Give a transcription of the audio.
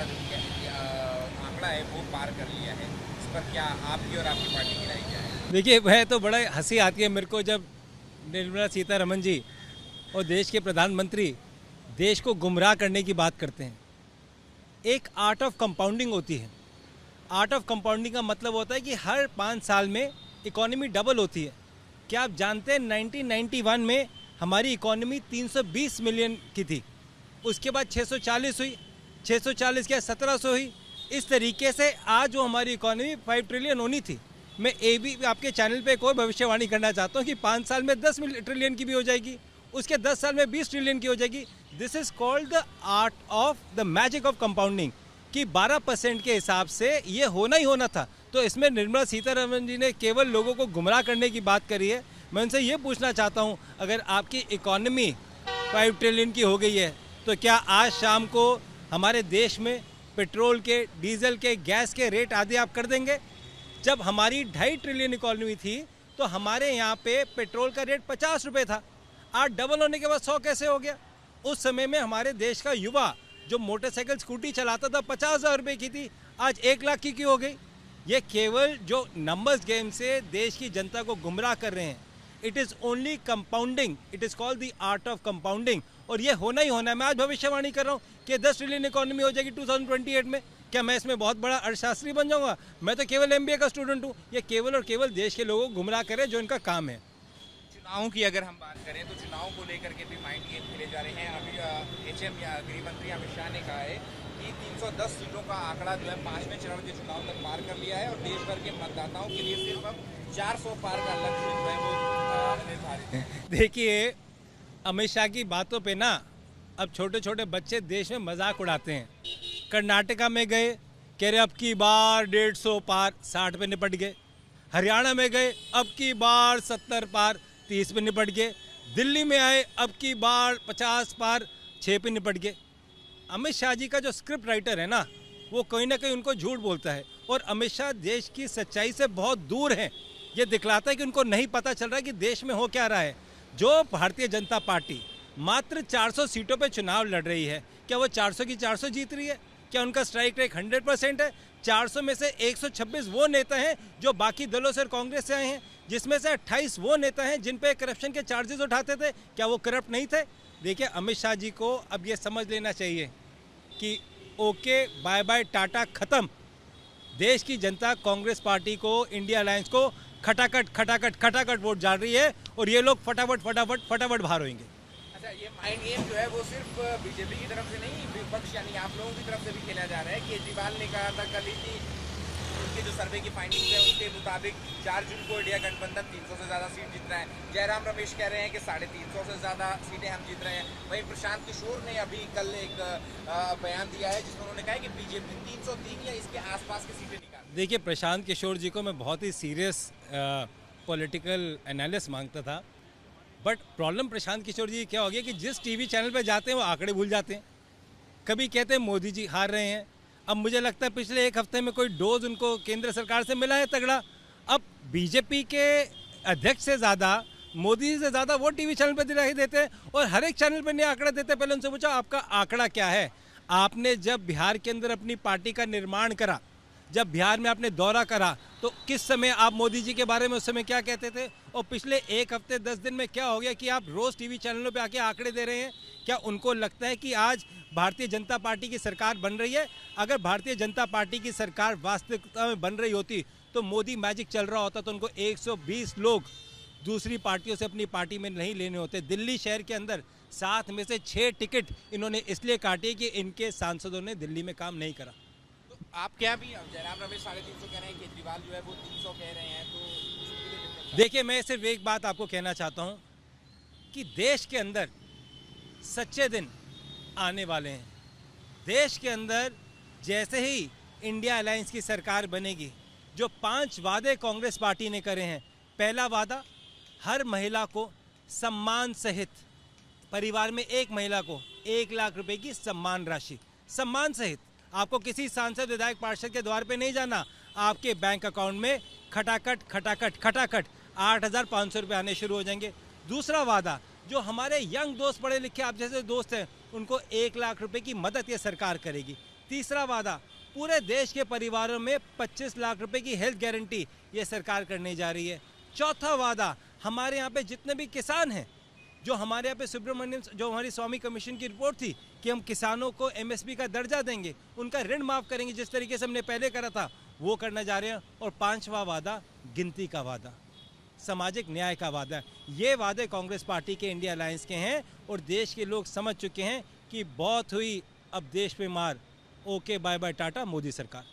रुपया आंकड़ा है वो पार कर लिया है। इस पर क्या आपकी और आपकी पार्टी की राय क्या है? देखिए, वह तो बड़ा हंसी आती है मेरे को जब निर्मला सीतारमण जी और देश के प्रधानमंत्री देश को गुमराह करने की बात करते हैं। एक आर्ट ऑफ कंपाउंडिंग होती है। आर्ट ऑफ कंपाउंडिंग का मतलब होता है कि हर 5 साल में इकोनॉमी डबल होती है। क्या आप जानते हैं 1991 में हमारी इकोनॉमी 320 मिलियन की थी, उसके बाद 640 हुई, 640 के 1700 हुई। इस तरीके से आज जो हमारी इकोनॉमी 5 ट्रिलियन होनी थी, मैं ये भी आपके चैनल पे एक और भविष्यवाणी करना चाहता हूँ कि 5 साल में 10 ट्रिलियन की भी हो जाएगी, उसके 10 साल में 20 ट्रिलियन की हो जाएगी। This is called the art of the magic of compounding कि 12% के हिसाब से ये होना ही होना था। तो इसमें निर्मला सीतारमण जी ने केवल लोगों को गुमराह करने की बात करी है। मैं उनसे ये पूछना चाहता हूँ, अगर आपकी इकोनॉमी 5 ट्रिलियन की हो गई है तो क्या आज शाम को हमारे देश में पेट्रोल के, डीजल के, गैस के रेट आदि आप कर देंगे? जब हमारी 2.5 ट्रिलियन इकोनॉमी थी तो हमारे यहाँ पे पेट्रोल का रेट 50 रुपये था। आज डबल होने के बाद 100 कैसे हो गया? उस समय में हमारे देश का युवा जो मोटरसाइकिल स्कूटी चलाता था 50,000 रुपये की थी, आज 1 लाख की क्यों हो गई? ये केवल जो नंबर्स गेम से देश की जनता को गुमराह कर रहे हैं। It is only compounding, it is called the art of compounding, और ये होना ही होना है। मैं आज भविष्यवाणी कर रहा हूँ कि 10 ट्रिलियन इकोनॉमी हो जाएगी 2028 में। क्या मैं इसमें बहुत बड़ा अर्थशास्त्री बन जाऊँगा? मैं तो केवल MBA का स्टूडेंट हूँ। ये केवल और केवल देश के लोगों को गुमराह करे जो इनका काम है। चुनावों की अगर हम बात करें तो चुनावों को लेकर के भी माइंड गेम खेले जा रहे हैं। अभी HM या गृह मंत्री अमित शाह ने कहा है कि 310 सीटों का आंकड़ा जो है 5वें चरण के चुनाव तक पार कर लिया है और देश भर के मतदाताओं के लिए सिर्फ अब 400 पार का लक्ष्य जो है वो निर्धारित है। देखिए, अमित शाह की बातों पे ना अब छोटे छोटे बच्चे देश में मजाक उड़ाते हैं। कर्नाटका में गए, कह रहे अब की बार 150 पार, 60 पे निपट गए। हरियाणा में गए, अब की बार 70 पार, 30 पे निपट गए। दिल्ली में आए, अब की बार 50 पार, 6 पे निपट गए। अमित शाह जी का जो स्क्रिप्ट राइटर है ना, वो कहीं ना कहीं उनको झूठ बोलता है, और अमित शाह देश की सच्चाई से बहुत दूर हैं। ये दिखलाता है कि उनको नहीं पता चल रहा है कि देश में हो क्या रहा है। जो भारतीय जनता पार्टी मात्र 400 सीटों पे चुनाव लड़ रही है, क्या वो 400 की 400 जीत रही है? क्या उनका स्ट्राइक रेट 100% है? 400 में से 126 वो नेता हैं जो बाकी दलों से, कांग्रेस से आए हैं, जिसमें से 28 वो नेता हैं जिन पे करप्शन के चार्जेस उठाते थे। क्या वो करप्ट नहीं थे? देखिए, अमित शाह जी को अब ये समझ लेना चाहिए कि ओके, बाय बाय, टाटा, खत्म। देश की जनता कांग्रेस पार्टी को, इंडिया अलायंस को खटाखट खटाखट खटाखट वोट डाल रही है, और ये लोग फटाफट फटाफट फटाफट बाहर होंगे। अच्छा, ये माइंड गेम जो है वो सिर्फ बीजेपी की तरफ से नहीं, विपक्ष यानी आप लोगों की तरफ से भी खेला जा रहा है। केजरीवाल ने कहा था कल ही कि उनके जो सर्वे की फाइंडिंग्स है उसके मुताबिक 4 जून को इंडिया गठबंधन 300 से ज़्यादा सीट जीत रहा है। जयराम रमेश कह रहे हैं कि 350 से ज़्यादा सीटें हम जीत रहे हैं। वहीं प्रशांत किशोर ने अभी कल एक बयान दिया है जिसमें उन्होंने कहा है कि बीजेपी 303 या इसके आसपास की सीटें निकाल। देखिए, प्रशांत किशोर जी को मैं बहुत ही सीरियस पॉलिटिकल एनालिस्ट मांगता था, बट प्रॉब्लम प्रशांत किशोर जी क्या हो गया कि जिस टीवी चैनल पे जाते हैं वो आंकड़े भूल जाते हैं। कभी कहते हैं मोदी जी हार रहे हैं, अब मुझे लगता है पिछले 1 हफ्ते में कोई डोज उनको केंद्र सरकार से मिला है तगड़ा। अब बीजेपी के अध्यक्ष से ज़्यादा, मोदी जी से ज़्यादा वो टीवी चैनल पर दिलाई देते हैं, और हर एक चैनल पर नया आंकड़ा देते हैं। पहले उनसे पूछो आपका आंकड़ा क्या है? आपने जब बिहार के अंदर अपनी पार्टी का निर्माण करा, जब बिहार में आपने दौरा करा, तो किस समय आप मोदी जी के बारे में उस समय क्या कहते थे? और पिछले 1 हफ्ते 10 दिन में क्या हो गया कि आप रोज़ टीवी चैनलों पे आके आंकड़े दे रहे हैं? क्या उनको लगता है कि आज भारतीय जनता पार्टी की सरकार बन रही है? अगर भारतीय जनता पार्टी की सरकार वास्तविकता में बन रही होती तो मोदी मैजिक चल रहा होता, तो उनको 120 लोग दूसरी पार्टियों से अपनी पार्टी में नहीं लेने होते। दिल्ली शहर के अंदर 7 में से 6 टिकट इन्होंने इसलिए काटे कि इनके सांसदों ने दिल्ली में काम नहीं करा। आप क्या भी, जयराम रमेश 350 कह रहे हैं, केजरीवाल जो है वो 300 कह रहे हैं, तो देखिए, मैं सिर्फ एक बात आपको कहना चाहता हूं कि देश के अंदर सच्चे दिन आने वाले हैं। देश के अंदर जैसे ही इंडिया अलायंस की सरकार बनेगी, जो 5 वादे कांग्रेस पार्टी ने करे हैं। पहला वादा, हर महिला को सम्मान सहित, परिवार में एक महिला को 1 लाख रुपए की सम्मान राशि, सम्मान सहित। आपको किसी सांसद, विधायक, पार्षद के द्वार पे नहीं जाना, आपके बैंक अकाउंट में खटाखट खटाखट खटाखट 8,500 रुपये आने शुरू हो जाएंगे। दूसरा वादा, जो हमारे यंग दोस्त, पढ़े लिखे आप जैसे दोस्त हैं, उनको 1 लाख रुपए की मदद ये सरकार करेगी। तीसरा वादा, पूरे देश के परिवारों में 25 लाख रुपए की हेल्थ गारंटी ये सरकार करने जा रही है। चौथा वादा, हमारे यहाँ पे जितने भी किसान हैं, जो हमारे यहाँ पे सुब्रमण्यम, जो हमारी स्वामी कमीशन की रिपोर्ट थी कि हम किसानों को MSP का दर्जा देंगे, उनका ऋण माफ़ करेंगे जिस तरीके से हमने पहले करा था, वो करने जा रहे हैं। और 5वां वादा, गिनती का वादा, सामाजिक न्याय का वादा। ये वादे कांग्रेस पार्टी के इंडिया अलायंस के हैं और देश के लोग समझ चुके हैं कि बहुत हुई, अब देश पे मार। Okay, bye bye, tata, Modi सरकार।